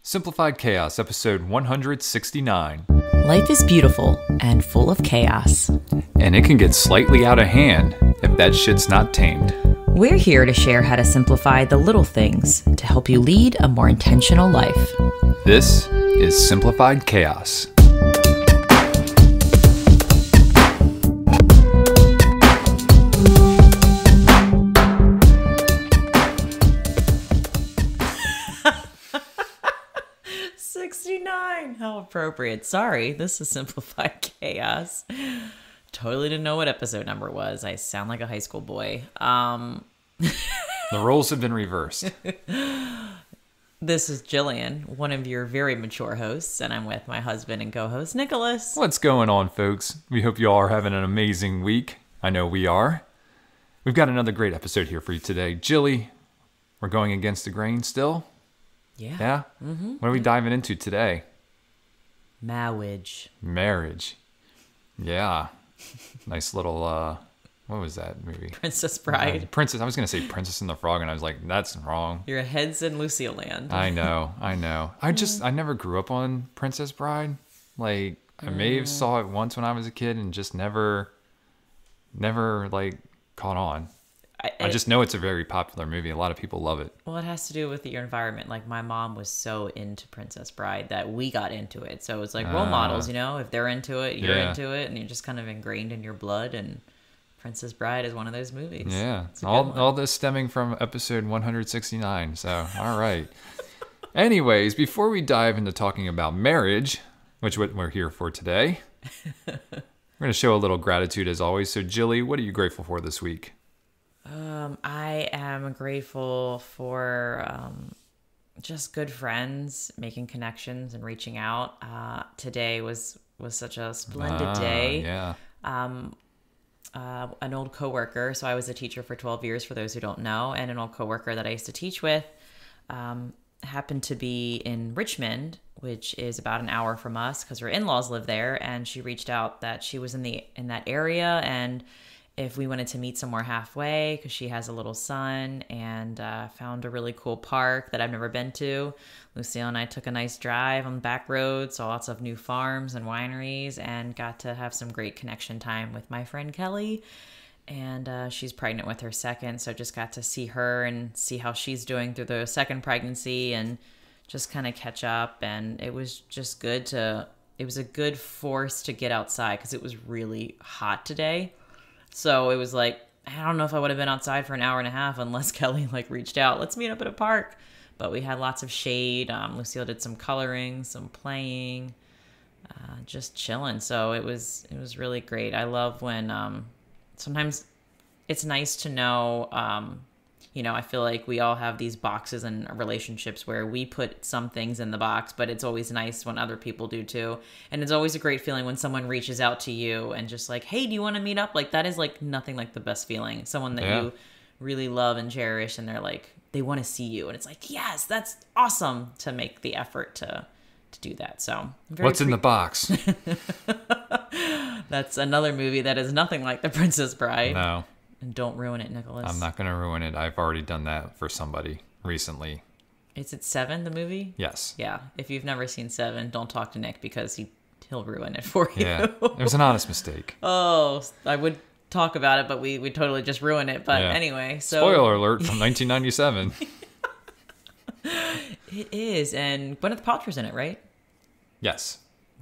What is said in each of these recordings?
Simplified Chaos, episode 169. Life is beautiful and full of chaos. And it can get slightly out of hand if that shit's not tamed. We're here to share how to simplify the little things to help you lead a more intentional life. This is Simplified Chaos. How appropriate. Sorry, this is Simplified Chaos. Totally didn't know what episode number it was. I sound like a high school boy. The roles have been reversed. This is Jillian, one of your very mature hosts, and I'm with my husband and co-host, Nicholas. What's going on, folks? We hope you all are having an amazing week. I know we are. We've got another great episode here for you today. Jilly, we're going against the grain still? Yeah. Yeah? Mm-hmm. What are we diving into today? Marriage. Yeah. Nice little, what was that movie? Princess Bride. I was going to say Princess and the Frog, and I was like, that's wrong. Your head's in Lucille land. I know. I never grew up on Princess Bride. Like, I may have saw it once when I was a kid and just never, like, caught on. I just know it's a very popular movie. A lot of people love it. Well, it has to do with your environment. Like, my mom was so into Princess Bride that we got into it. So it's like role models, you know? If they're into it, you're into it, and you're just kind of ingrained in your blood. And Princess Bride is one of those movies. Yeah. All this stemming from episode 169. So, all right. Anyways, before we dive into talking about marriage, which what we're here for today, we're going to show a little gratitude as always. So, Jilly, what are you grateful for this week? I am grateful for just good friends, making connections and reaching out. Today was such a splendid day. Yeah. An old coworker. So I was a teacher for 12 years, for those who don't know, and an old coworker that I used to teach with happened to be in Richmond, which is about an hour from us because her in-laws live there. And she reached out that she was in that area and if we wanted to meet somewhere halfway, because she has a little son, and found a really cool park that I've never been to. Lucille and I took a nice drive on the back road, saw lots of new farms and wineries, and got to have some great connection time with my friend Kelly. And she's pregnant with her second, so just got to see her and see how she's doing through the second pregnancy and just kind of catch up. And it was just good it was a good force to get outside because it was really hot today. So it was like, I don't know if I would have been outside for an hour and a half unless Kelly reached out, let's meet up at a park. But we had lots of shade. Lucille did some coloring, some playing, just chilling. So it was really great. I love when sometimes it's nice to know, I feel like we all have these boxes in relationships where we put some things in the box, but it's always nice when other people do too. And it's always a great feeling when someone reaches out to you and just like, hey, do you want to meet up? Like, that is like nothing like the best feeling. Someone that you really love and cherish, and they're like, they want to see you. And it's like, yes, that's awesome to make the effort to do that. So what's in the box? That's another movie that is nothing like The Princess Bride. No. And don't ruin it, Nicholas. I'm not going to ruin it. I've already done that for somebody recently. Is it Seven, the movie? Yes. Yeah. If you've never seen Seven, don't talk to Nick because he'll ruin it for you. Yeah. It was an honest mistake. Oh, I would talk about it, but we totally just ruin it. But anyway, so... Spoiler alert from 1997. It is. And Gwyneth Paltrow's in it, right? Yes.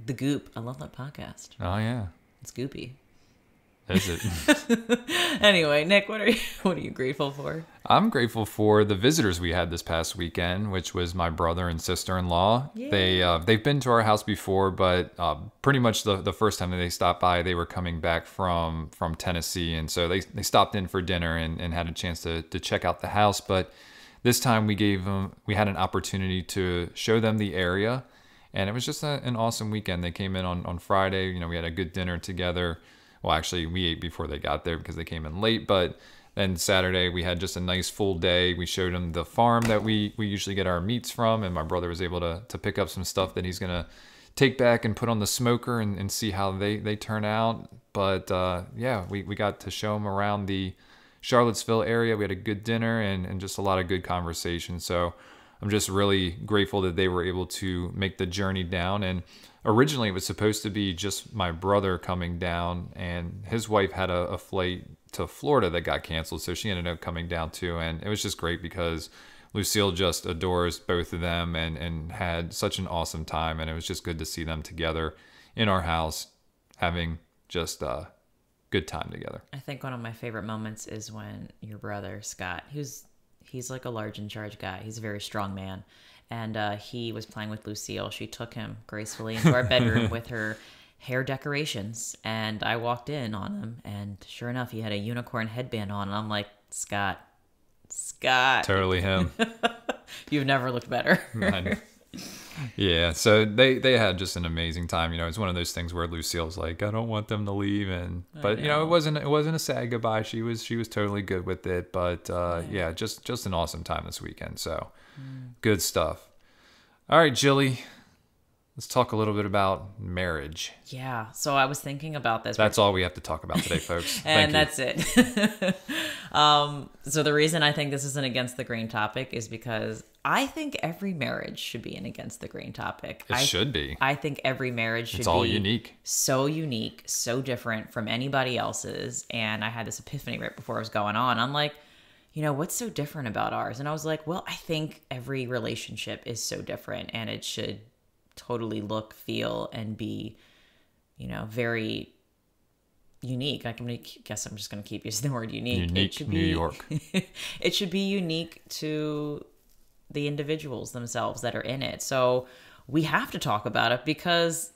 The Goop. I love that podcast. Oh, yeah. It's goopy. Is it? Anyway, Nick, what are you grateful for? I'm grateful for the visitors we had this past weekend, which was my brother and sister-in-law. Yeah. They've been to our house before, but pretty much the first time that they stopped by, they were coming back from Tennessee, and so they stopped in for dinner and had a chance to check out the house. But this time we had an opportunity to show them the area, and it was just an awesome weekend. They came in on Friday. We had a good dinner together. Well, actually, we ate before they got there because they came in late. But then Saturday, we had just a nice full day. We showed them the farm that we usually get our meats from. And my brother was able to pick up some stuff that he's going to take back and put on the smoker and see how they turn out. But we got to show them around the Charlottesville area. We had a good dinner and just a lot of good conversation. So I'm just really grateful that they were able to make the journey down. And originally it was supposed to be just my brother coming down, and his wife had a flight to Florida that got canceled, so she ended up coming down too. And it was just great because Lucille just adores both of them and had such an awesome time, and it was just good to see them together in our house having just a good time together. I think one of my favorite moments is when your brother Scott, he's like a large in charge guy, he's a very strong man, and he was playing with Lucille. She took him gracefully into our bedroom with her hair decorations, and I walked in on him, and sure enough, he had a unicorn headband on, and I'm like, Scott, Totally him. You've never looked better. Yeah, so they had just an amazing time. It's one of those things where Lucille's like, I don't want them to leave, but it wasn't a sad goodbye. She was totally good with it, but yeah, just an awesome time this weekend. So good stuff. All right, Jilly, let's talk a little bit about marriage. Yeah, so I was thinking about this. That's all we have to talk about today, folks. And that's it. So the reason I think this is an against the grain topic is because I think every marriage should be an against the grain topic. It should be. I think every marriage should be all unique. So unique, so different from anybody else's. And I had this epiphany right before it was going on. I'm like, what's so different about ours? And I was like, well, I think every relationship is so different, and it should totally look, feel, and be, very unique. Guess I'm just going to keep using the word unique. Unique New York. It should be unique to the individuals themselves that are in it. So we have to talk about it because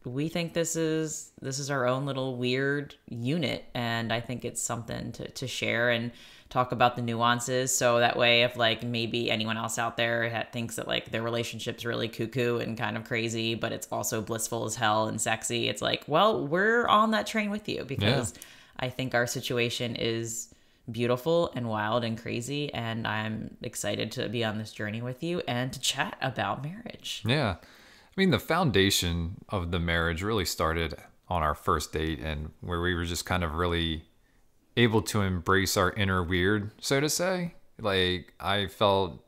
we think this is our own little weird unit, and I think it's something to share and talk about the nuances, so that way if like maybe anyone else out there thinks that like their relationship's really cuckoo and kind of crazy, but it's also blissful as hell and sexy, it's like, well, we're on that train with you, because I think our situation is beautiful and wild and crazy, and I'm excited to be on this journey with you and to chat about marriage. Yeah. I mean, the foundation of the marriage really started on our first date, and where we were just kind of really able to embrace our inner weird, so to say. Like, I felt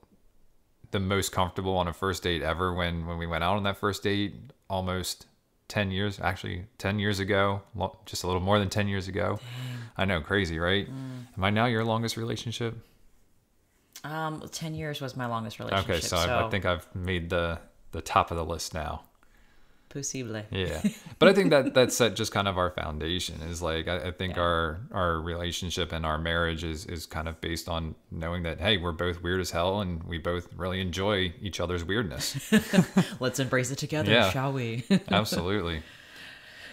the most comfortable on a first date ever when we went out on that first date almost 10 years ago, just a little more than 10 years ago. I know, crazy, right? Am I now your longest relationship? 10 years was my longest relationship. Okay, so I think I've made the top of the list now. Possible. Yeah. But I think that set just kind of our foundation is like, I think our relationship and our marriage is kind of based on knowing that, hey, we're both weird as hell and we both really enjoy each other's weirdness. Let's embrace it together, shall we? Absolutely.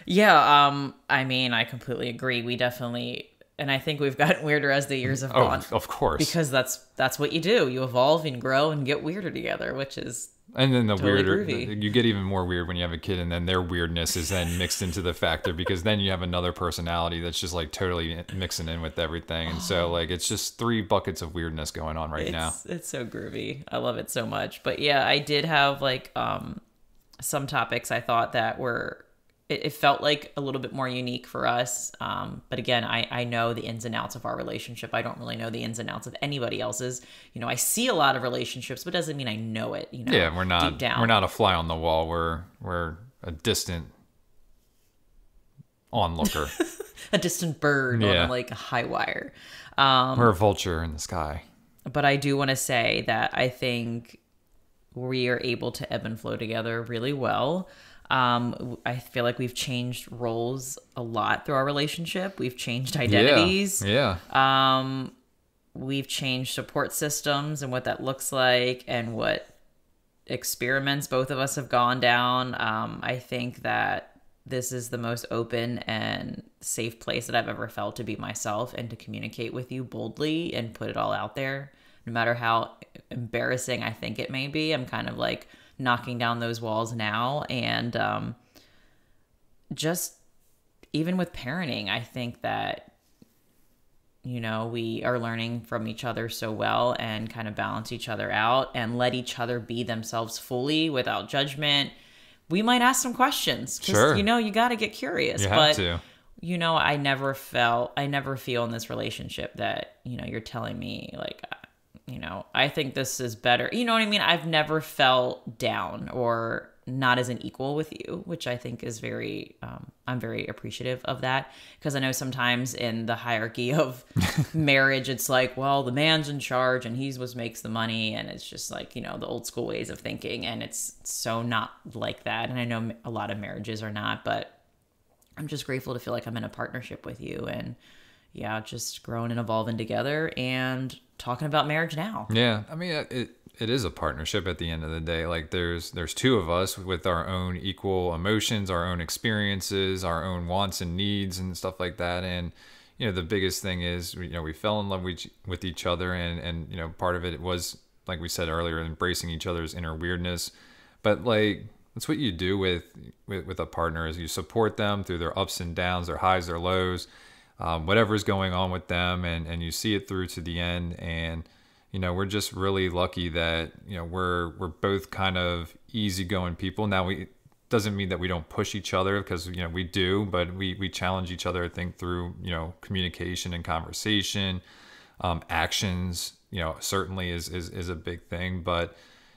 Yeah. I mean, I completely agree. We definitely, and I think we've gotten weirder as the years have gone. Of course. Because that's what you do. You evolve and grow and get weirder together, which is and then the totally weirder, groovy. You get even more weird when you have a kid, and then their weirdness is then mixed into the factor, because then you have another personality that's just like totally mixing in with everything. And so like, it's just 3 buckets of weirdness going on now. It's so groovy. I love it so much. But yeah, I did have like some topics I thought that were, it felt like a little bit more unique for us. But again, I know the ins and outs of our relationship. I don't really know the ins and outs of anybody else's. I see a lot of relationships, but doesn't mean I know it. Yeah, we're not. Deep down. We're not a fly on the wall. We're a distant onlooker, a distant bird on like a high wire. We're a vulture in the sky. But I do want to say that I think we are able to ebb and flow together really well. I feel like we've changed roles a lot through our relationship. We've changed identities. Yeah. We've changed support systems and what that looks like and what experiments both of us have gone down. I think that this is the most open and safe place that I've ever felt to be myself and to communicate with you boldly and put it all out there. No matter how embarrassing I think it may be, I'm kind of like knocking down those walls now. And just even with parenting, I think that, we are learning from each other so well and kind of balance each other out and let each other be themselves fully without judgment. We might ask some questions because, sure. You got to get curious. You have to. I never feel in this relationship that, you're telling me like, I think this is better. You know what I mean? I've never felt down or not as an equal with you, which I think is I'm very appreciative of that, because I know sometimes in the hierarchy of marriage, it's like, well, the man's in charge and he's what makes the money. And it's just like, the old school ways of thinking. And it's so not like that. And I know a lot of marriages are not, but I'm just grateful to feel like I'm in a partnership with you, and just growing and evolving together and talking about marriage now. Yeah. I mean, it is a partnership at the end of the day. Like there's two of us with our own equal emotions, our own experiences, our own wants and needs and stuff like that. And, the biggest thing is, we fell in love with each other, and part of it was, like we said earlier, embracing each other's inner weirdness. But like, that's what you do with a partner, is you support them through their ups and downs, their highs, their lows, whatever's going on with them, and you see it through to the end. And we're just really lucky that we're both kind of easygoing people. Now, we doesn't mean that we don't push each other, because we do, but we challenge each other, I think, through communication and conversation. Actions certainly is a big thing. But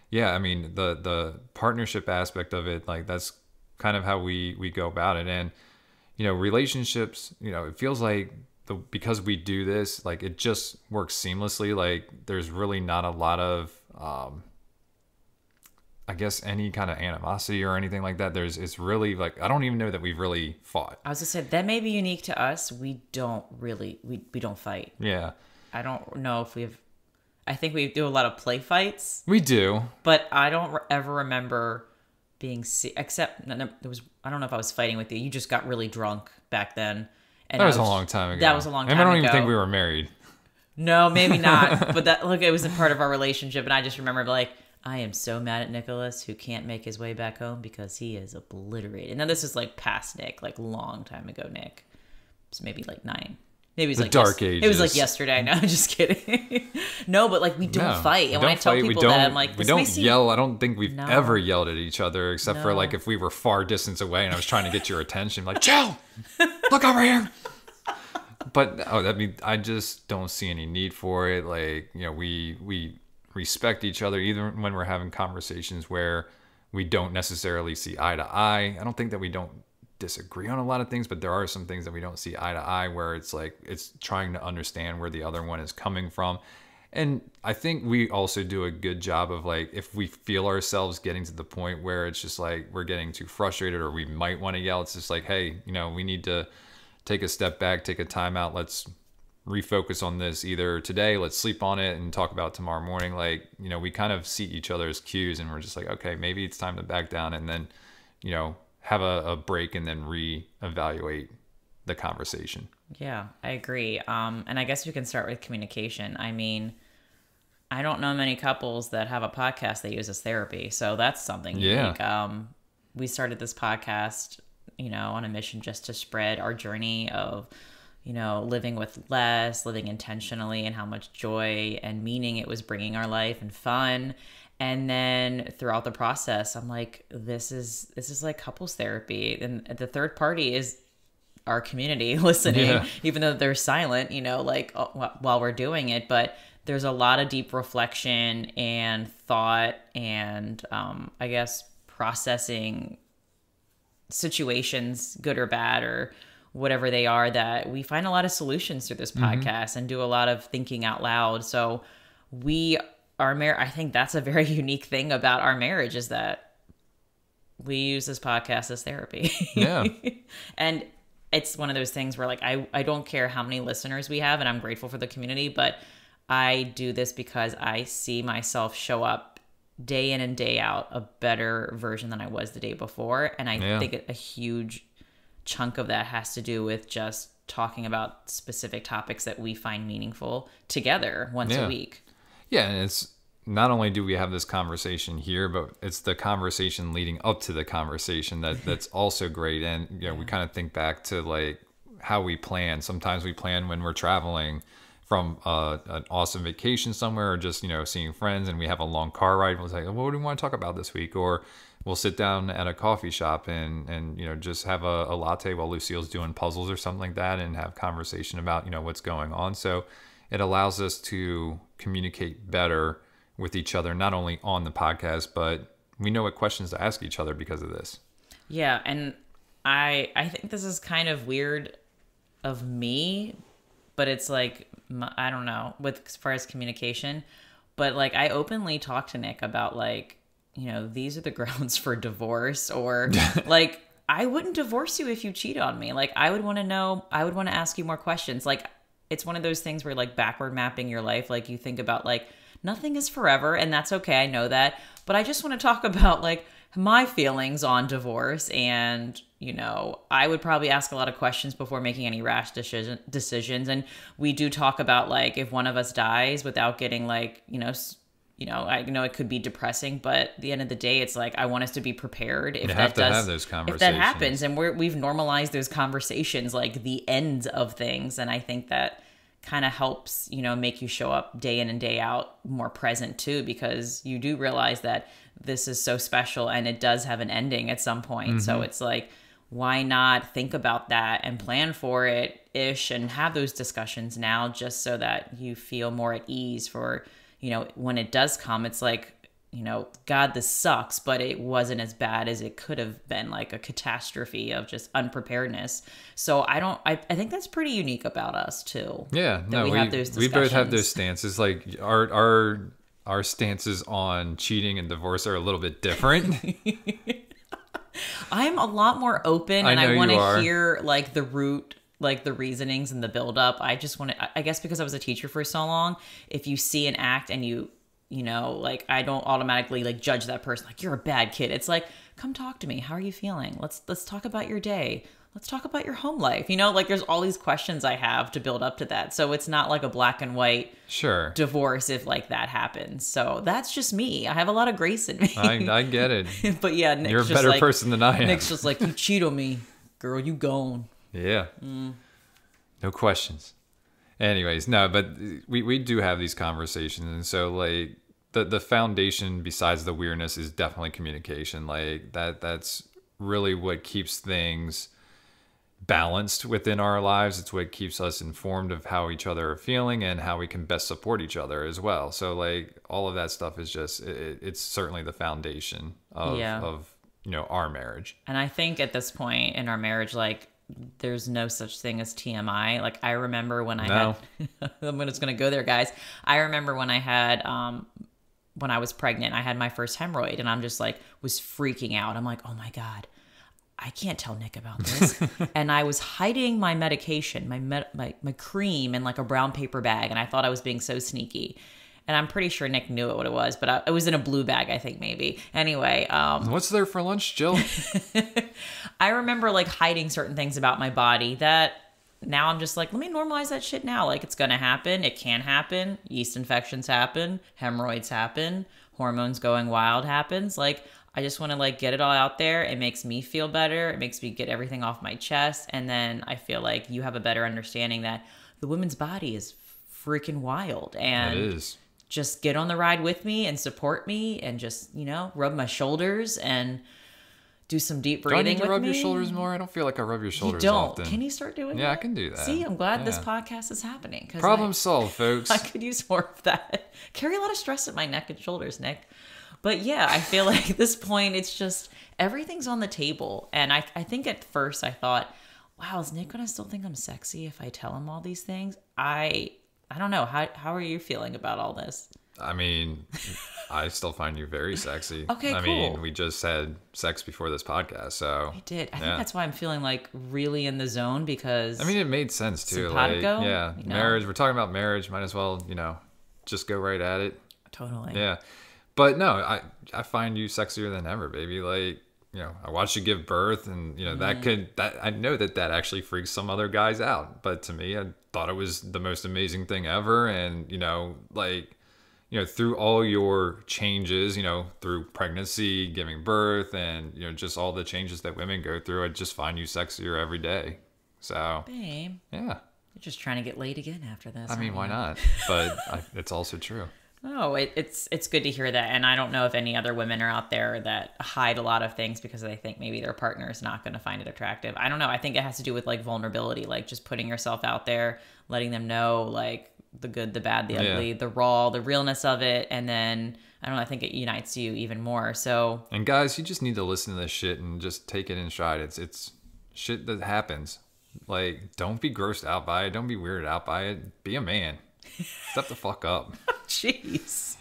yeah, I mean, the partnership aspect of it, like that's kind of how we go about it. And relationships, it feels like because we do this, like it just works seamlessly. Like there's really not a lot of, I guess, any kind of animosity or anything like that. It's really like, I don't even know that we've really fought. I was gonna say, that may be unique to us. We don't really, we don't fight. Yeah. I don't know if I think we do a lot of play fights. We do. But I don't ever remember being, except there was, I don't know if I was fighting with you. You just got really drunk back then. And that was a long time ago. That was a long time ago. I don't even think we were married. No, maybe not. But it was a part of our relationship. And I just remember, like, I am so mad at Nicholas, who can't make his way back home because he is obliterated. Now, this is like past Nick, like long time ago Nick. So maybe like 9. Maybe it was the like dark ages. It was like yesterday. No, just kidding. No, but like we don't fight. And when I tell people that, I'm like, we don't yell. I don't think we've ever yelled at each other, except for like if we were far distance away and I was trying to get your attention, like, Joe, look over here. But I just don't see any need for it. Like, we respect each other, even when we're having conversations where we don't necessarily see eye to eye. I don't think that we don't disagree on a lot of things, but there are some things that we don't see eye to eye, where it's like, it's trying to understand where the other one is coming from. And I think we also do a good job of, like, if we feel ourselves getting to the point where it's just like we're getting too frustrated or we might want to yell, it's just like, hey, we need to take a step back, take a time out. Let's refocus on this either today, let's sleep on it and talk about it tomorrow morning. Like, we kind of see each other's cues, and we're just like, okay, maybe it's time to back down, and then, have a break and then reevaluate the conversation. Yeah, I agree. And I guess we can start with communication. I mean, I don't know many couples that have a podcast they use as therapy. So that's something unique. We started this podcast, on a mission just to spread our journey of, living with less, living intentionally, and how much joy and meaning it was bringing our life, and fun. And then throughout the process, I'm like, this is like couples therapy. And the third party is our community listening, even though they're silent, like while we're doing it. But there's a lot of deep reflection and thought and, I guess, processing situations, good or bad, or whatever they are, that we find a lot of solutions through this podcast and do a lot of thinking out loud. So I think that's a very unique thing about our marriage, is that we use this podcast as therapy. Yeah. And it's one of those things where, like, I don't care how many listeners we have, and I'm grateful for the community, but I do this because I see myself show up day in and day out a better version than I was the day before. And I think a huge chunk of that has to do with just talking about specific topics that we find meaningful together once a week. Yeah, and it's not only do we have this conversation here, but it's the conversation leading up to the conversation that's also great. And we kind of think back to, like, how we plan. Sometimes we plan when we're traveling from an awesome vacation somewhere, or just seeing friends, and we have a long car ride. We'll say, well, what do we want to talk about this week? Or we'll sit down at a coffee shop and just have a latte while Lucille's doing puzzles or something like that, and have conversation about what's going on. So it allows us to communicate better with each other, not only on the podcast, but we know what questions to ask each other because of this. Yeah, and I think this is kind of weird of me, but it's like, I don't know, with as far as communication, but like I openly talk to Nick about like, you know, these are the grounds for divorce, or like, I wouldn't divorce you if you cheat on me. Like, I would want to know, I would want to ask you more questions. Like, it's one of those things where like backward mapping your life, like you think about like nothing is forever, and that's okay. I know that, but I just want to talk about like my feelings on divorce. And, you know, I would probably ask a lot of questions before making any rash decisions. And we do talk about like if one of us dies without getting like, I know it could be depressing, but at the end of the day, it's like I want us to be prepared if have those conversations. If that happens, and we've normalized those conversations, like the ends of things, and I think that kind of helps, you know, make you show up day in and day out more present too, because you do realize that this is so special and it does have an ending at some point. Mm-hmm. So it's like, why not think about that and plan for it ish and have those discussions now, just so that you feel more at ease for, you know, when it does come. It's like, you know, God, this sucks, but it wasn't as bad as it could have been, like a catastrophe of just unpreparedness. So I think that's pretty unique about us too. Yeah, no, we have those discussions. We both have those stances. Like our stances on cheating and divorce are a little bit different. I'm a lot more open, and I want to hear like the root, like the reasonings and the buildup. I just want to, I guess because I was a teacher for so long, if you see an act and you know, like I don't automatically like judge that person like you're a bad kid. It's like, come talk to me. How are you feeling? Let's talk about your day. Let's talk about your home life. You know, like there's all these questions I have to build up to that. So it's not like a black and white divorce if like that happens. So that's just me. I have a lot of grace in me. I get it. But yeah, Nick's you're a better person than I am. Nick's just like, you cheat on me, girl, you gone. Yeah. No questions. Anyways, no, but we do have these conversations. And so like the foundation besides the weirdness is definitely communication. Like that's really what keeps things balanced within our lives. It's what keeps us informed of how each other are feeling and how we can best support each other as well. So like all of that stuff is just, it's certainly the foundation of, you know, our marriage. And I think at this point in our marriage, like there's no such thing as TMI. Like I remember when I had, I'm just going to go there, guys. I remember when I had, when I was pregnant, I had my first hemorrhoid, and I'm just like, was freaking out. I'm like, oh my God, I can't tell Nick about this. And I was hiding my medication, my cream in like a brown paper bag. And I thought I was being so sneaky. And I'm pretty sure Nick knew what it was, but it was in a blue bag, I think maybe. Anyway. What's there for lunch, Jill? I remember like hiding certain things about my body that now I'm just like, let me normalize that shit now. Like it's going to happen. It can happen. Yeast infections happen. Hemorrhoids happen. Hormones going wild happens. Like I just want to like get it all out there. It makes me feel better. It makes me get everything off my chest. And then I feel like you have a better understanding that the woman's body is freaking wild. And it is. Just get on the ride with me and support me and just, you know, rub my shoulders and do some deep breathing. Do I need to rub your shoulders more? I don't feel like I rub your shoulders often. Can you start doing that? Yeah, I can do that. See, I'm glad this podcast is happening. Problem solved, folks. I could use more of that. Carry a lot of stress at my neck and shoulders, Nick. But yeah, I feel like at this point, it's just everything's on the table. And I think at first I thought, wow, is Nick going to still think I'm sexy if I tell him all these things? I don't know. How are you feeling about all this? I mean, I still find you very sexy. Okay, I cool. mean, we just had sex before this podcast, so we did. I think that's why I'm feeling like really in the zone, because I mean, it made sense too. Simpatico, like, marriage. We're talking about marriage. Might as well, you know, just go right at it. Totally. Yeah, but no, I find you sexier than ever, baby. Like, you know, I watched you give birth, and you know that I know that actually freaks some other guys out, but to me, I thought it was the most amazing thing ever, and you know, like. You know, through all your changes, you know, through pregnancy, giving birth, and, you know, just all the changes that women go through, I just find you sexier every day. So, babe. Yeah. You're just trying to get laid again after this. I mean, why not? But it's also true. Oh, it's good to hear that. And I don't know if any other women are out there that hide a lot of things because they think maybe their partner is not going to find it attractive. I don't know. I think it has to do with like vulnerability, like just putting yourself out there, letting them know like the good, the bad, the Yeah. ugly, the raw, the realness of it. And then, I don't know, I think it unites you even more. So, And guys, you just need to listen to this shit and just take it in stride. It's shit that happens. Like, don't be grossed out by it. Don't be weirded out by it. Be a man. Step the fuck up. jeez.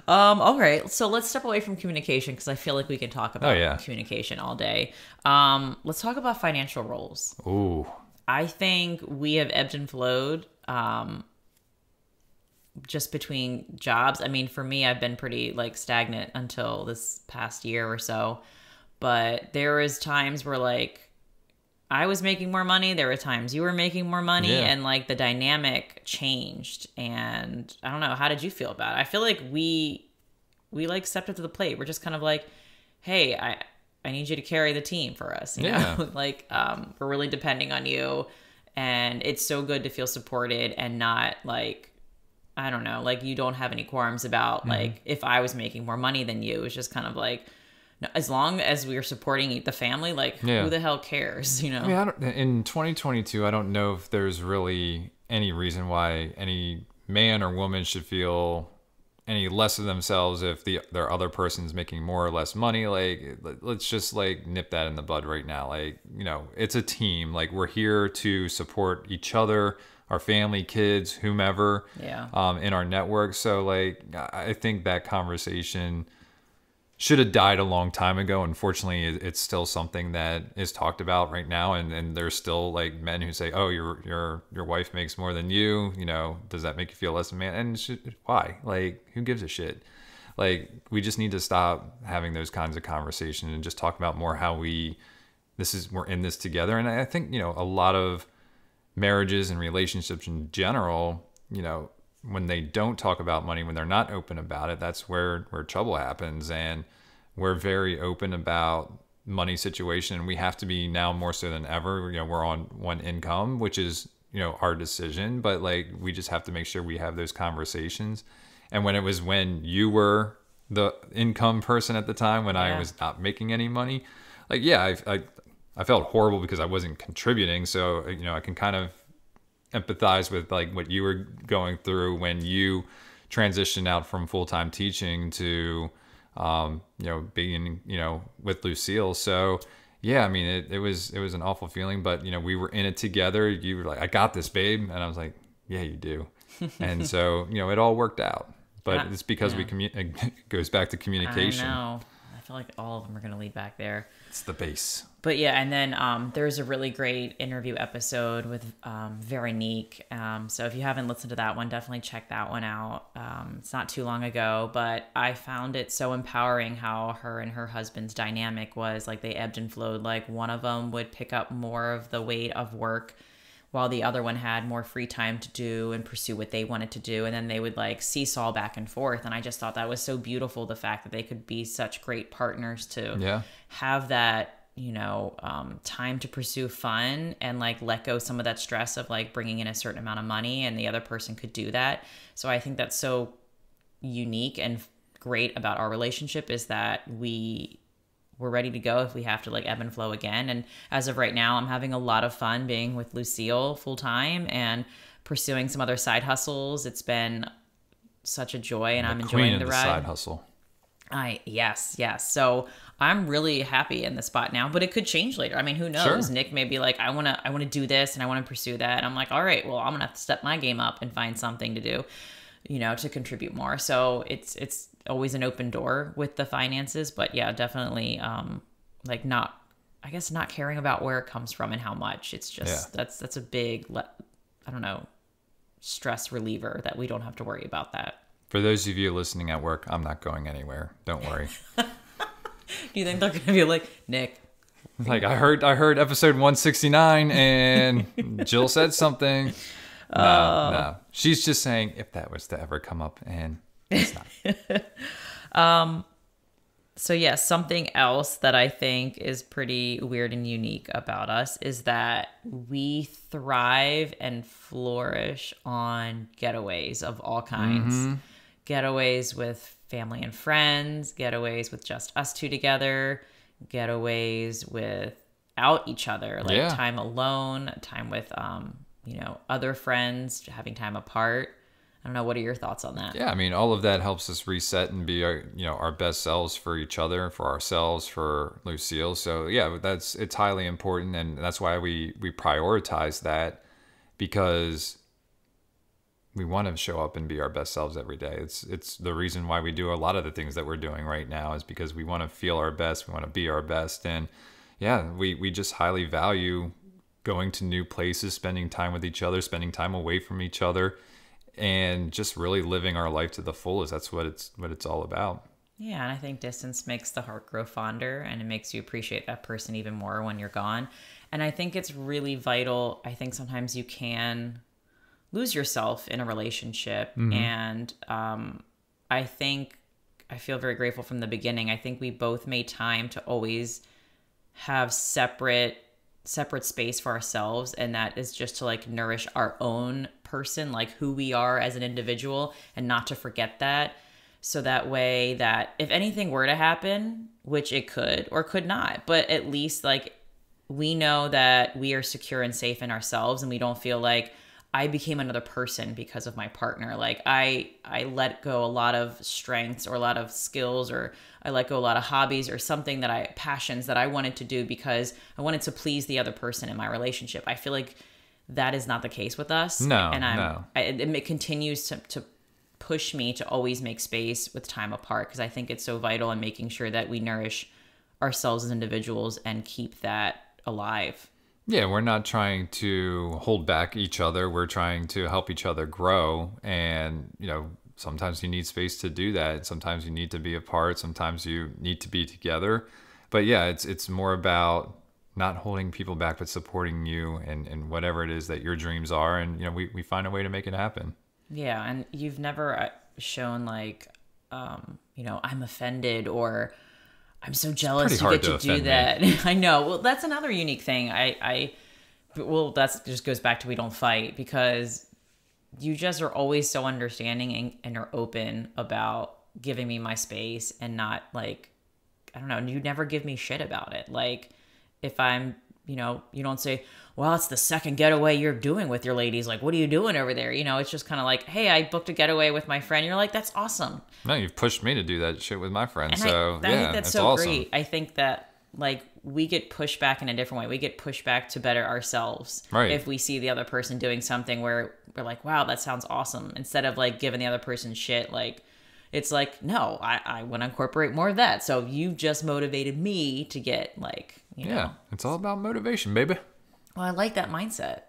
All right. So let's step away from communication because I feel like we can talk about communication all day. Let's talk about financial roles. Ooh. I think we have ebbed and flowed just between jobs. I mean, for me, I've been pretty like stagnant until this past year or so. But there was times where like I was making more money. There were times you were making more money, and like the dynamic changed. And I don't know, how did you feel about it? I feel like we like stepped up to the plate. We're just kind of like, hey, I need you to carry the team for us. You know? Like we're really depending on you, and it's so good to feel supported and not like, I don't know, like you don't have any qualms about like if I was making more money than you. It's just kind of like, as long as we're supporting the family, like who the hell cares, you know? I mean, in 2022, I don't know if there's really any reason why any man or woman should feel any less of themselves if their other person's making more or less money. Like, let's just like nip that in the bud right now. Like, you know, it's a team. Like, we're here to support each other, our family, kids, whomever, in our network. So like, I think that conversation should have died a long time ago. Unfortunately, it's still something that is talked about right now, and there's still like men who say, "Oh, your wife makes more than you. You know, does that make you feel less of a man?" And why? Like, who gives a shit? Like, we just need to stop having those kinds of conversations and just talk about more how we're in this together. And I think, you know, a lot of marriages and relationships in general, you know, when they don't talk about money, when they're not open about it, that's where trouble happens. And we're very open about money situation. And we have to be now more so than ever. You know, we're on one income, which is, you know, our decision, but like, we just have to make sure we have those conversations. And when you were the income person at the time, when I was not making any money, like, I felt horrible because I wasn't contributing. So, you know, I can kind of empathize with like what you were going through when you transitioned out from full-time teaching to you know, being, you know, with Lucille. So yeah, I mean, it was an awful feeling, but you know, we were in it together. You were like, "I got this, babe," and I was like, "Yeah, you do." And so, you know, it all worked out, but it's because it goes back to communication. I know. I feel like all of them are going to lead back there. It's the base. But yeah, and then there's a really great interview episode with Veronique. So if you haven't listened to that one, definitely check that one out. It's not too long ago, but I found it so empowering how her and her husband's dynamic was. Like, they ebbed and flowed. Like, one of them would pick up more of the weight of work while the other one had more free time to do and pursue what they wanted to do. And then they would like seesaw back and forth. And I just thought that was so beautiful, the fact that they could be such great partners to have that, you know, time to pursue fun and like let go some of that stress of like bringing in a certain amount of money, and the other person could do that. So I think that's so unique and great about our relationship, is that we're ready to go if we have to like ebb and flow again. And as of right now, I'm having a lot of fun being with Lucille full time and pursuing some other side hustles. It's been such a joy, and I'm enjoying the ride. Side hustle. Yes. So I'm really happy in the spot now, but it could change later. I mean, who knows? Sure. Nick may be like, I want to do this and I want to pursue that. And I'm like, all right, well, I'm going to have to step my game up and find something to do, you know, to contribute more. So it's always an open door with the finances, but yeah, definitely like not caring about where it comes from and how much. It's just that's a big I don't know, stress reliever that we don't have to worry about that. For those of you listening at work, I'm not going anywhere. Don't worry. Do you think they're going to be like, Nick? Like, I heard episode 169 and Jill said something. No. She's just saying if that was to ever come up, and it's not. So yeah, something else that I think is pretty weird and unique about us is that we thrive and flourish on getaways of all kinds. Mm-hmm. Getaways with family and friends, getaways with just us two together, getaways without each other, like time alone, time with other friends, having time apart. I don't know. What are your thoughts on that? Yeah, I mean, all of that helps us reset and be our best selves for each other, for ourselves, for Lucille. So yeah, it's highly important, and that's why we prioritize that, because we want to show up and be our best selves every day. It's the reason why we do a lot of the things that we're doing right now, is because we want to feel our best, we want to be our best, and yeah, we just highly value going to new places, spending time with each other, spending time away from each other, and just really living our life to the fullest. That's what it's all about. Yeah, and I think distance makes the heart grow fonder, and it makes you appreciate that person even more when you're gone. And I think it's really vital. I think sometimes you can lose yourself in a relationship. And I feel very grateful from the beginning. I think we both made time to always have separate space for ourselves, and that is just to like nourish our own person, like who we are as an individual, and not to forget that. So that way that if anything were to happen, which it could or could not, but at least like we know that we are secure and safe in ourselves, and we don't feel like I became another person because of my partner. Like I let go a lot of strengths or a lot of skills, or I let go a lot of hobbies or something passions that I wanted to do because I wanted to please the other person in my relationship. I feel like that is not the case with us. No, and it continues to push me to always make space with time apart, because I think it's so vital in making sure that we nourish ourselves as individuals and keep that alive. Yeah, we're not trying to hold back each other. We're trying to help each other grow. And, sometimes you need space to do that. Sometimes you need to be apart. Sometimes you need to be together. But yeah, it's more about not holding people back, but supporting you and whatever it is that your dreams are. And, we find a way to make it happen. Yeah. And you've never shown like, I'm offended, or I'm so jealous you get to do that. I know. Well, that's another unique thing. That just goes back to we don't fight, because you just are always so understanding and are open about giving me my space, and not like, I don't know, you never give me shit about it. Like if I'm, you don't say, well, it's the second getaway you're doing with your ladies. Like, what are you doing over there? It's just kind of like, hey, I booked a getaway with my friend. You're like, that's awesome. No, you've pushed me to do that shit with my friends. And so I think that's so awesome. Great. I think that like we get pushed back in a different way. We get pushed back to better ourselves. Right. If we see the other person doing something where we're like, wow, that sounds awesome. Instead of like giving the other person shit, like it's like, no, I want to incorporate more of that. So you just motivated me to get like, Yeah, it's all about motivation, baby. Well, I like that mindset.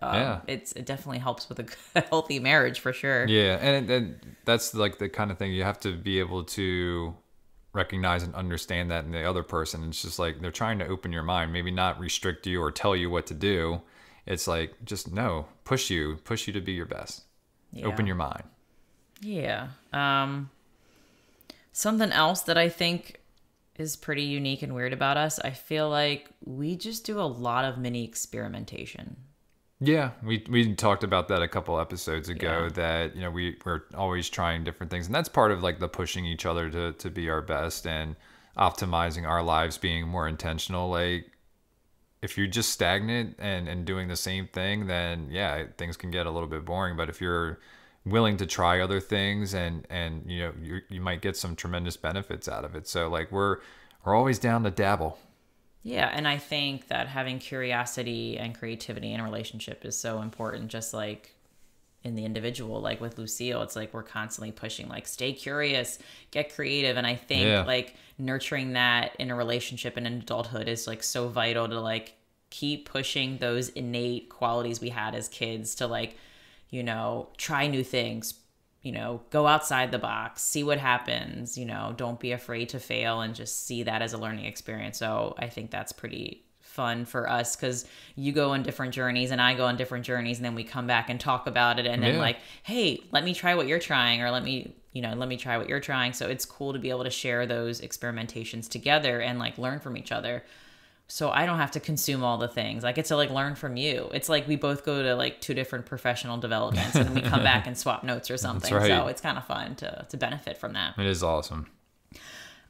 It definitely helps with a healthy marriage for sure. Yeah, and that's like the kind of thing you have to be able to recognize and understand that in the other person. It's just like they're trying to open your mind, maybe not restrict you or tell you what to do. It's like just push you to be your best. Yeah. Open your mind. Yeah. Something else that I think is pretty unique and weird about us, I feel like we just do a lot of mini experimentation. Yeah, we talked about that a couple episodes ago, that we're always trying different things, and that's part of like the pushing each other to be our best and optimizing our lives, being more intentional. Like if you're just stagnant and doing the same thing, then yeah, things can get a little bit boring. But if you're willing to try other things, and you might get some tremendous benefits out of it. So like we're always down to dabble. Yeah, and I think that having curiosity and creativity in a relationship is so important, just like in the individual. Like with Lucille, it's like we're constantly pushing like stay curious, get creative, and I think like nurturing that in a relationship and in adulthood is like so vital to like keep pushing those innate qualities we had as kids to like try new things, go outside the box, see what happens, don't be afraid to fail, and just see that as a learning experience. So I think that's pretty fun for us, because you go on different journeys and I go on different journeys, and then we come back and talk about it, and then like, hey, let me try what you're trying, or let me try what you're trying. So it's cool to be able to share those experimentations together and like learn from each other. So I don't have to consume all the things. I get to like learn from you. It's like we both go to like 2 different professional developments, and then we come back and swap notes or something. That's right. So it's kind of fun to benefit from that. It is awesome.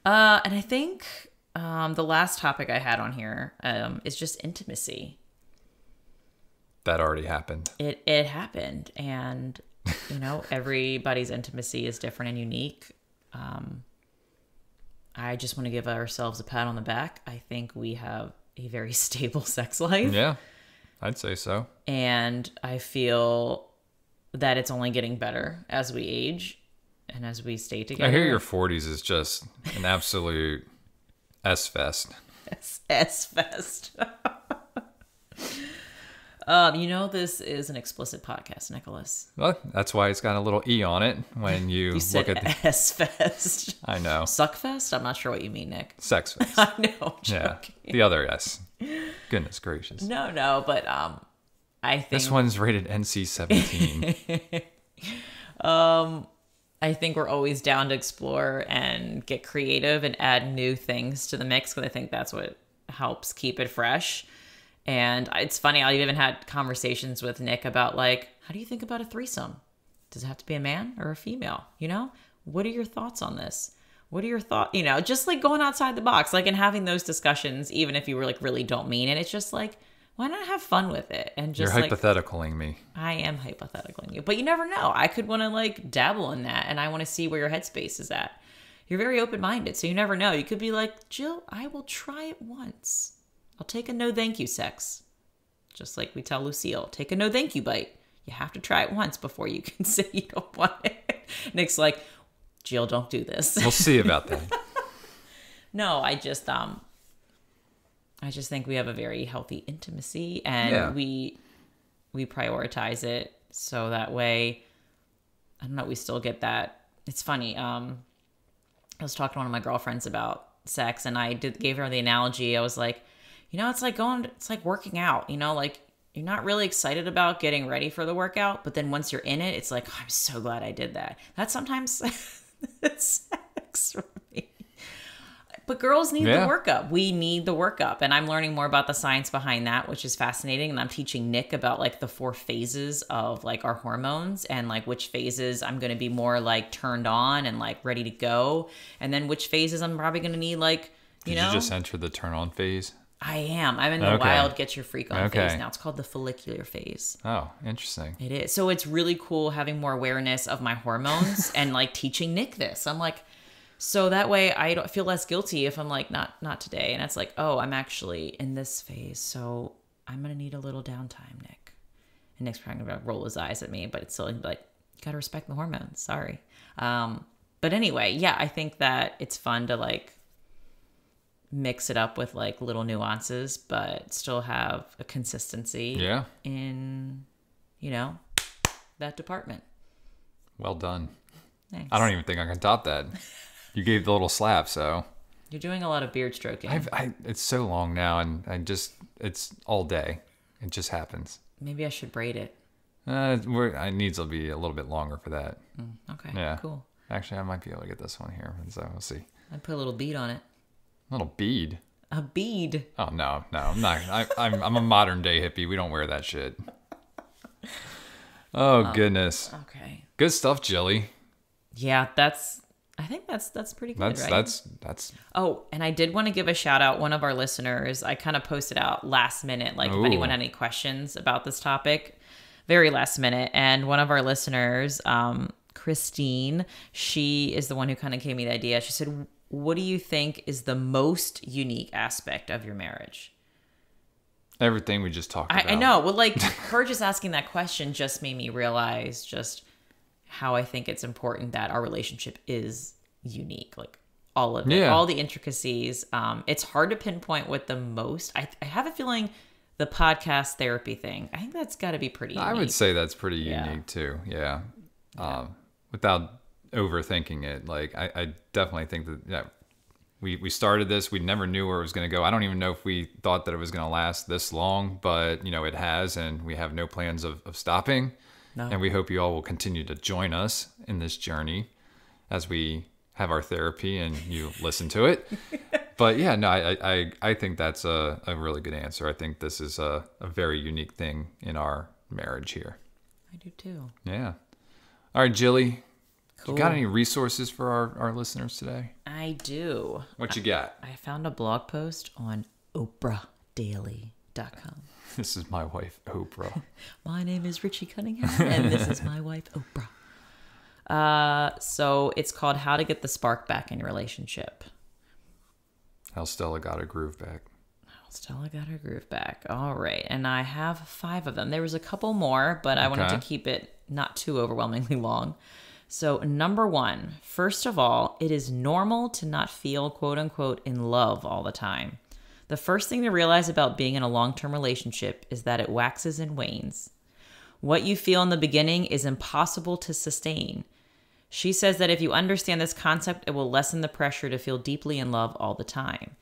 And I think the last topic I had on here is just intimacy. that already happened. It happened, and everybody's intimacy is different and unique. I just want to give ourselves a pat on the back. I think we have a very stable sex life. Yeah, I'd say so. And I feel that it's only getting better as we age and as we stay together. I hear your 40s is just an absolute S-fest. S-fest. This is an explicit podcast, Nicholas. Well, that's why it's got a little E on it when you look at the S-fest. I know. Suckfest? I'm not sure what you mean, Nick. Sex fest. I know, I'm Yeah, joking. the other S. Goodness gracious. No, but I think this one's rated NC-17. I think we're always down to explore and get creative and add new things to the mix, because I think that's what helps keep it fresh. And it's funny, I even had conversations with Nick about, like, how do you think about a threesome? Does it have to be a man or a female? What are your thoughts on this? What are your thoughts? Just like going outside the box, like, and having those discussions, even if you really don't mean it. It's just like, why not have fun with it? And just You're hypotheticaling me. I am hypotheticaling you, but you never know. I could want to like dabble in that, and I want to see where your headspace is at. You're very open-minded, so you never know. You could be like, Jill, I will try it once. I'll take a no thank you sex. Just like we tell Lucille, take a no thank you bite. You have to try it once before you can say you don't want it. Nick's like, Jill, don't do this. We'll see about that. No, I just think we have a very healthy intimacy, and we prioritize it so that way, I don't know, we still get that. It's funny. I was talking to one of my girlfriends about sex, and I gave her the analogy. I was like, it's like working out, like you're not really excited about getting ready for the workout, but then once you're in it, it's like, oh, I'm so glad I did that. That's sometimes sex for me. But girls need the workup. We need the workup. And I'm learning more about the science behind that, which is fascinating. And I'm teaching Nick about like the 4 phases of like our hormones, and like which phases I'm going to be more like turned on and like ready to go. And then which phases I'm probably going to need like, Did you just enter the turn on phase? I am. I'm in the wild get your freak on phase now. It's called the follicular phase. Oh, interesting. It is. So it's really cool having more awareness of my hormones and like teaching Nick this. I'm like, so that way I don't feel less guilty if I'm like, not today. And it's like, oh, I'm actually in this phase, so I'm going to need a little downtime, Nick. And Nick's probably going to roll his eyes at me, but it's still like, you got to respect the hormones. Sorry. But anyway, yeah, I think that it's fun to like mix it up with like little nuances, but still have a consistency in, that department. Well done. Thanks. I don't even think I can top that. You gave the little slap, so. You're doing a lot of beard stroking. It's so long now, and it's all day. It just happens. Maybe I should braid it. It needs to be a little bit longer for that. Okay, yeah. Cool. Actually, I might be able to get this one here, so we'll see. I'd put a little bead on it. A little bead? A bead? Oh, no, I'm not. I'm a modern day hippie. We don't wear that shit. Oh, goodness. Okay. Good stuff, Jilly. Yeah, I think that's pretty good, right? That's. Oh, and I did want to give a shout out. One of our listeners, I kind of posted out last minute, like if anyone had any questions about this topic, very last minute. And one of our listeners, Christine, she is the one who kind of gave me the idea. She said, what do you think is the most unique aspect of your marriage? Everything we just talked about. I know. Well, like her just asking that question just made me realize just how I think it's important that our relationship is unique. Like all of it, all the intricacies. It's hard to pinpoint what the most. I have a feeling the podcast therapy thing, I think that's got to be pretty unique. I would say that's pretty unique too. Yeah. Without overthinking it. Like I definitely think that we started this, we never knew where it was going to go. I don't even know if we thought that it was going to last this long, but it has, and we have no plans of stopping. No. And we hope you all will continue to join us in this journey as we have our therapy and you listen to it. But yeah, no, I think that's a really good answer. I think this is a very unique thing in our marriage here. I do too. Yeah. All right, Jilly. Cool. You got any resources for our listeners today? I do. What you got? I found a blog post on oprahdaily.com. weirdness.com. This is my wife, Oprah. My name is Richie Cunningham, and this is my wife, Oprah. So it's called How to Get the Spark Back in Your Relationship. How Stella got her groove back. Stella got her groove back. All right. And I have 5 of them. There was a couple more, but I wanted to keep it not too overwhelmingly long. So number 1, first of all, it is normal to not feel quote unquote in love all the time. The first thing to realize about being in a long-term relationship is that it waxes and wanes. What you feel in the beginning is impossible to sustain. She says that if you understand this concept, it will lessen the pressure to feel deeply in love all the time.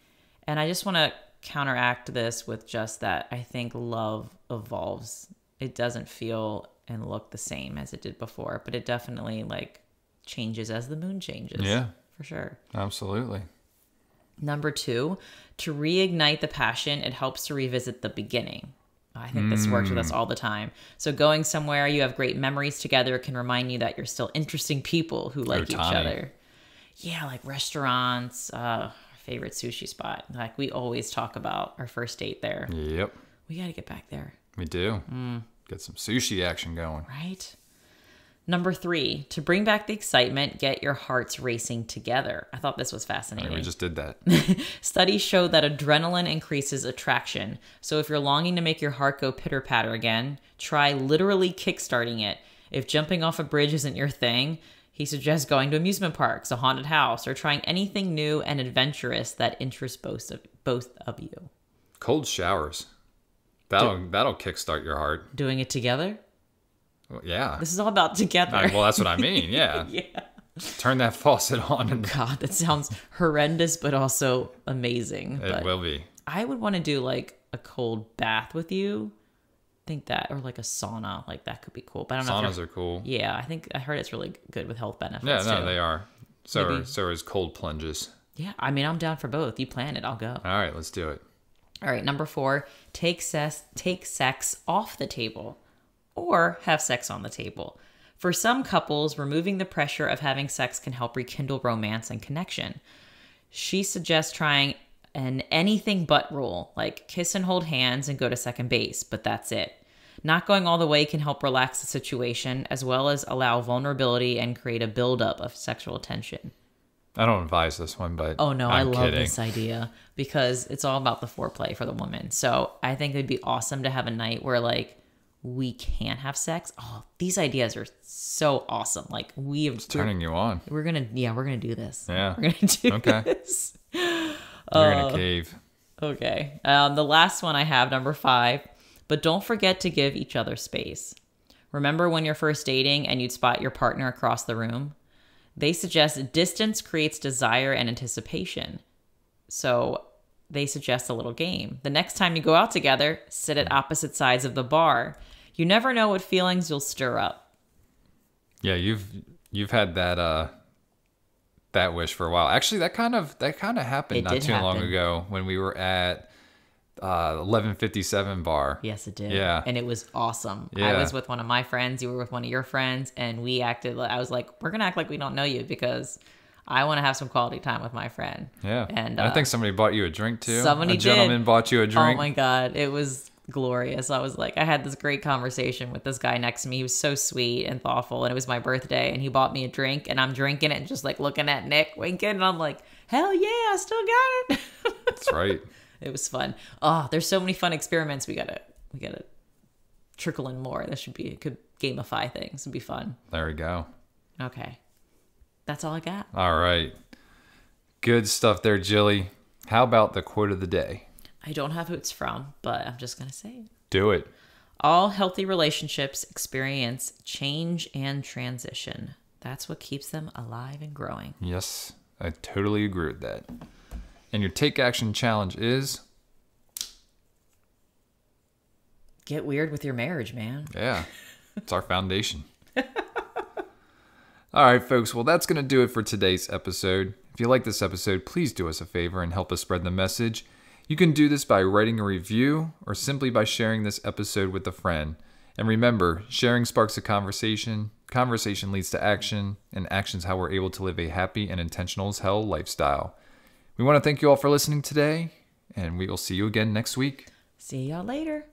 And I just want to counteract this with just that I think love evolves. It doesn't feel and look the same as it did before, but it definitely like changes as the moon changes. Yeah. For sure. Absolutely. Number 2, to reignite the passion, it helps to revisit the beginning. I think this works with us all the time. So going somewhere, you have great memories together, can remind you that you're still interesting people who like each other. Yeah, like restaurants, our favorite sushi spot. Like we always talk about our first date there. Yep. We got to get back there. We do. Get some sushi action going. Right? Number 3, to bring back the excitement, get your hearts racing together. I thought this was fascinating. We just did that. Studies show that adrenaline increases attraction. So if you're longing to make your heart go pitter-patter again, try literally kickstarting it. If jumping off a bridge isn't your thing, he suggests going to amusement parks, a haunted house, or trying anything new and adventurous that interests both of you. Cold showers. That'll kickstart your heart. Doing it together? Well, yeah. This is all about together. Well, that's what I mean. Yeah. Yeah. Turn that faucet on. And God, that sounds horrendous, but also amazing. It will be. I would want to do like a cold bath with you. Think that, or like a sauna, like that could be cool. But I don't know. Saunas are cool. Yeah, I heard it's really good with health benefits. Yeah, no, too. they are. So is cold plunges. Yeah, I mean, I'm down for both. You plan it, I'll go. All right, let's do it. All right, number 4, take sex off the table or have sex on the table. For some couples, removing the pressure of having sex can help rekindle romance and connection. She suggests trying an anything but rule, like kiss and hold hands and go to second base, but that's it. Not going all the way can help relax the situation as well as allow vulnerability and create a buildup of sexual tension. I don't advise this one, but oh no, I love kidding. This idea because it's all about the foreplay for the woman. So I think it'd be awesome to have a night where like we can't have sex. Oh, these ideas are so awesome. Like it's turning you on. We're gonna do this. Yeah, we're gonna do this. We're in a cave. Okay. The last one I have, number 5, but don't forget to give each other space. Remember when you're first dating and you'd spot your partner across the room? They suggest distance creates desire and anticipation. So they suggest a little game. The next time you go out together, sit at opposite sides of the bar. You never know what feelings you'll stir up. Yeah, you've had that wish for a while. Actually, that kind of happened not too long ago when we were at 1157 bar. Yes, it did. Yeah. And it was awesome. Yeah. I was with one of my friends. You were with one of your friends. And we acted like, I was like, we're going to act like we don't know you because I want to have some quality time with my friend. Yeah. And I think somebody bought you a drink too. A gentleman bought you a drink. Oh my God. It was glorious. I was like, I had this great conversation with this guy next to me. He was so sweet and thoughtful. And it was my birthday. And he bought me a drink. And I'm drinking it and just like looking at Nick, winking. And I'm like, hell yeah, I still got it. That's right. It was fun. Oh, there's so many fun experiments. We gotta trickle in more. This could gamify things. It'd be fun. There we go. Okay. That's all I got. All right. Good stuff there, Jilly. How about the quote of the day? I don't have who it's from, but I'm just gonna say it. Do it. All healthy relationships experience change and transition. That's what keeps them alive and growing. Yes, I totally agree with that. And your take action challenge is? Get weird with your marriage, man. Yeah, it's our foundation. All right, folks. Well, that's going to do it for today's episode. If you like this episode, please do us a favor and help us spread the message. You can do this by writing a review or simply by sharing this episode with a friend. And remember, sharing sparks a conversation. Conversation leads to action, and action's how we're able to live a happy and intentional as hell lifestyle. We want to thank you all for listening today, and we will see you again next week. See y'all later.